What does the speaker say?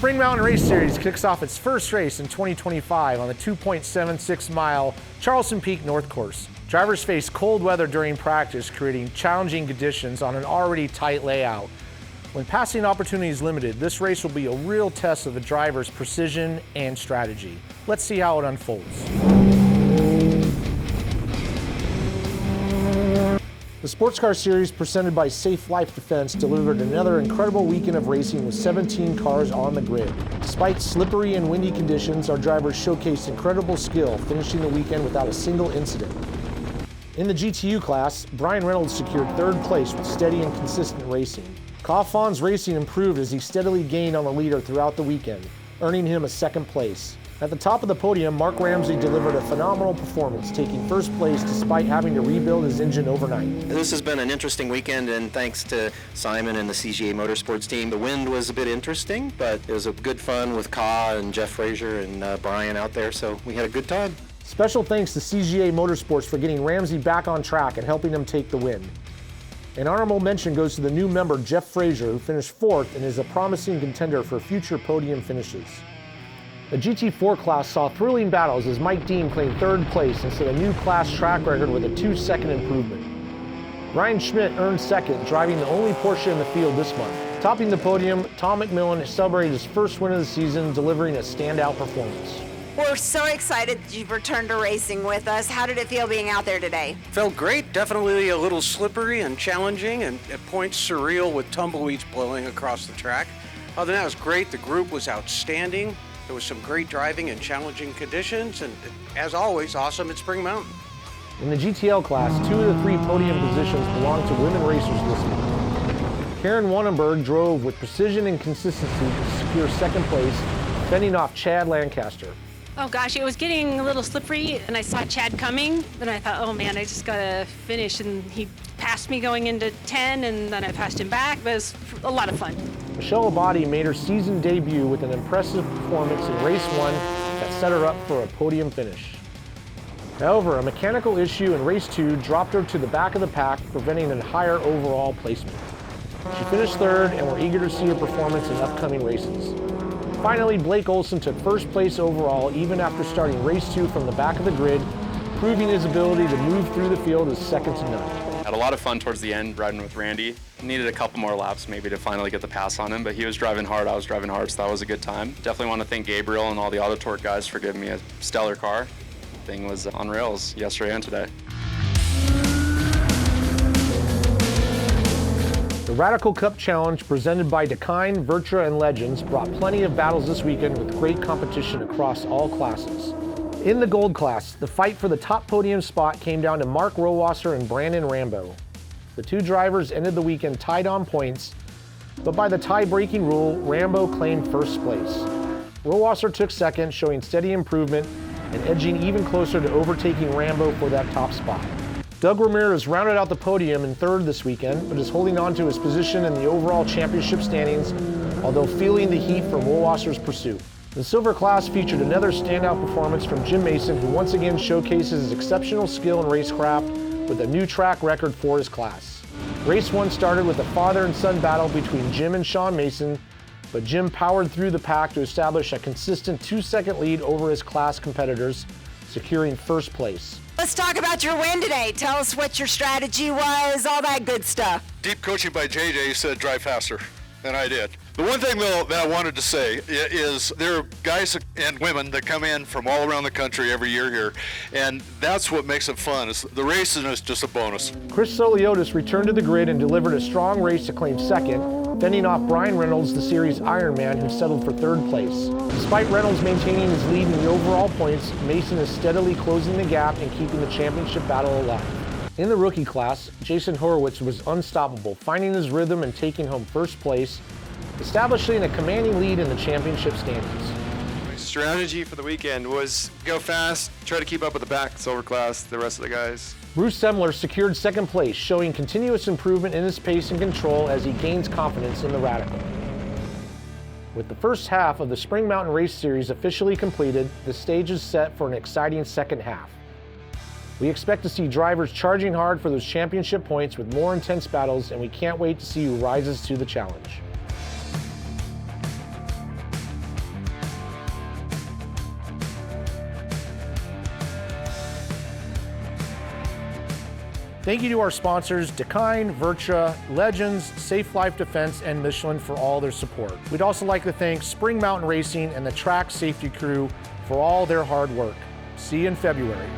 Spring Mountain Race Series kicks off its first race in 2025 on the 2.76-mile Charleston Peak North Course. Drivers face cold weather during practice, creating challenging conditions on an already tight layout. When passing opportunity is limited, this race will be a real test of the driver's precision and strategy. Let's see how it unfolds. The SportCar Series, presented by Safe Life Defense, delivered another incredible weekend of racing with 17 cars on the grid. Despite slippery and windy conditions, our drivers showcased incredible skill, finishing the weekend without a single incident. In the GTU class, Brian Reynolds secured third place with steady and consistent racing. Coffon's racing improved as he steadily gained on the leader throughout the weekend, earning him a second place. At the top of the podium, Mark Ramsey delivered a phenomenal performance, taking first place despite having to rebuild his engine overnight. This has been an interesting weekend, and thanks to Simon and the CGA Motorsports team. The wind was a bit interesting, but it was a good fun with Ka and Jeff Frazier and Brian out there, so we had a good time. Special thanks to CGA Motorsports for getting Ramsey back on track and helping him take the win. An honorable mention goes to the new member, Jeff Frazier, who finished fourth and is a promising contender for future podium finishes. The GT4 class saw thrilling battles as Mike Dean claimed third place and set a new class track record with a 2-second improvement. Ryan Schmidt earned second, driving the only Porsche in the field this month. Topping the podium, Tom McMillan celebrated his first win of the season, delivering a standout performance. We're so excited that you've returned to racing with us. How did it feel being out there today? Felt great, definitely a little slippery and challenging, and at points surreal with tumbleweeds blowing across the track. Other than that, it was great. The group was outstanding. There was some great driving in challenging conditions, and as always, awesome at Spring Mountain. In the GTL class, 2 of the 3 podium positions belong to women racers this month. Karen Wannenberg drove with precision and consistency to secure second place, fending off Chad Lancaster. Oh gosh, it was getting a little slippery, and I saw Chad coming, and I thought, oh man, I just gotta finish, and he passed me going into 10, and then I passed him back, but it was a lot of fun. Michelle Abadi made her season debut with an impressive performance in race 1 that set her up for a podium finish. However, a mechanical issue in race 2 dropped her to the back of the pack, preventing a higher overall placement. She finished third, and we're eager to see her performance in upcoming races. Finally, Blake Olson took first place overall, even after starting race 2 from the back of the grid, proving his ability to move through the field is second to none. Had a lot of fun towards the end riding with Randy. Needed a couple more laps maybe to finally get the pass on him, but he was driving hard, I was driving hard, so that was a good time. Definitely want to thank Gabriel and all the Autotort guys for giving me a stellar car. Thing was on rails yesterday and today. The Radical Cup Challenge, presented by Dakine, Vertra, and Legends, brought plenty of battles this weekend with great competition across all classes. In the gold class, the fight for the top podium spot came down to Mark Rohrwasser and Brandon Rambo. The 2 drivers ended the weekend tied on points, but by the tie-breaking rule, Rambo claimed first place. Rohrwasser took second, showing steady improvement and edging even closer to overtaking Rambo for that top spot. Doug Ramirez rounded out the podium in third this weekend, but is holding on to his position in the overall championship standings, although feeling the heat from Rohrwasser's pursuit. The silver class featured another standout performance from Jim Mason, who once again showcases his exceptional skill in racecraft with a new track record for his class. Race 1 started with a father and son battle between Jim and Sean Mason, but Jim powered through the pack to establish a consistent 2-second lead over his class competitors, securing first place. Let's talk about your win today. Tell us what your strategy was, all that good stuff. Deep coaching by JJ said drive faster, and I did. The one thing, though, that I wanted to say is there are guys and women that come in from all around the country every year here, and that's what makes it fun. The racing is just a bonus. Chris Soliotis returned to the grid and delivered a strong race to claim second, fending off Brian Reynolds, the series Ironman, who settled for third place. Despite Reynolds maintaining his lead in the overall points, Mason is steadily closing the gap and keeping the championship battle alive. In the rookie class, Jason Horowitz was unstoppable, finding his rhythm and taking home first place, establishing a commanding lead in the championship standings. My strategy for the weekend was go fast, try to keep up with the back silver class, the rest of the guys. Bruce Semler secured second place, showing continuous improvement in his pace and control as he gains confidence in the Radical. With the first half of the Spring Mountain Race Series officially completed, the stage is set for an exciting second half. We expect to see drivers charging hard for those championship points with more intense battles, and we can't wait to see who rises to the challenge. Thank you to our sponsors, Dakine, Virtua, Legends, Safe Life Defense, and Michelin for all their support. We'd also like to thank Spring Mountain Racing and the track safety crew for all their hard work. See you in February.